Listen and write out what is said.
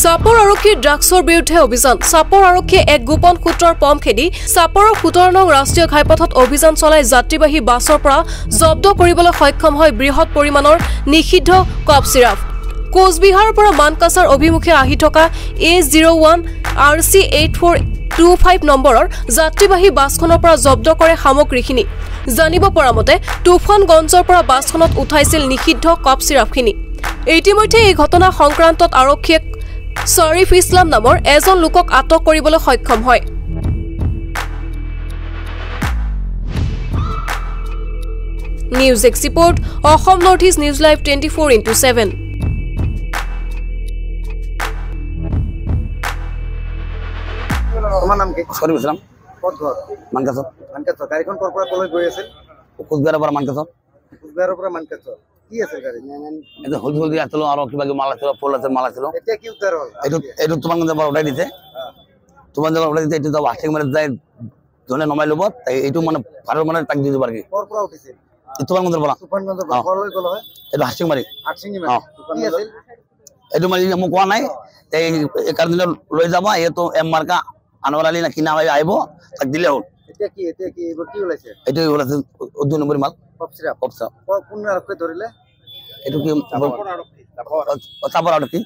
চাপৰ আৰক্ষীৰ ড্ৰাগছৰ বিৰুদ্ধে অভিযান। চাপৰ আৰক্ষীয়ে এক গোপন সূত্ৰৰ পম খেদি চাপৰৰ ১৭ নং ৰাষ্ট্ৰীয় ঘাইপথত অভিযান চলাই যাত্ৰীবাহী বাছৰ পৰা জব্দ কৰিবলৈ সক্ষম হয় বৃহৎ পৰিমাণৰ নিষিদ্ধ কফ চিৰাপ। কোচবিহাৰৰ পৰা মানকাছাৰ অভিমুখে আহি থকা A01 RC 8425 নম্বৰৰ যাত্ৰীবাহী বাছখনৰ পৰা জব্দ কৰে সামগ্ৰীখিনি। জানিব পৰা মতে তুফানগঞ্জৰ পৰা বাছখনত উঠাইছিল নিষিদ্ধ কফ চিৰাপখিনি। ইতিমধ্যে এই ঘটনা সংক্ৰান্তত আৰক্ষীয়ে শৰীফ ইছলাম নামৰ এজন লোকক আটক কৰিবলৈ সক্ষম হয়। News x report, Assam north east news live 24/7। তোমাৰ নাম কি? শৰীফ ইছলাম। ক'ত ঘৰ? মানকাছৰ। মানকাছৰ। গাড়ীখন ক'ৰ পৰা ক'লৈ গৈ আছিল? কোচবিহাৰৰ পৰা মানকাছৰ। কোচবিহাৰৰ পৰা মানকাছৰ। কি আছিল গাড়ী? এইটো হলদি আছিল আৰু কিবা কিবি মাল আছিল, ফুল আছিল, মাল আছিল। এতিয়া কি উদ্ধাৰ হ'ল? এইটো তোমালোকে পৰা উঠাই দিছে। তোমালোকে উঠাই দিছে, এইটো ৱাশ্বিং মানে যাই যোনে নমাই ল'ব, এইটো মানে ভাড়াৰ মানে তাক দি দিব পাৰি। ক'ৰ পৰা উঠিছিল? তুফানগঞ্জৰ পৰা। তুফানগঞ্জৰ পৰা ক'লৈ গ'ল হয়? এইটো হাচিং মাৰি। হাটচিঙি মাৰি। কি আছিল? এইটো মানে মোক কোৱা নাই, এই কাৰণে লৈ যাব, এইটো এম মাৰ্কা আনোৱাৰ আলী না কি নাম আহিব, তাক দিলে হ'ল। এতিয়া কি এইবোৰ কি ওলাইছে? এইটো ওলাইছে ২ নম্বৰ মাল। কফ চিৰাপ। কোন আৰক্ষীয়ে ধৰিলে? এইটো কি চাপৰ আৰক্ষী। চাপৰ আৰক্ষী।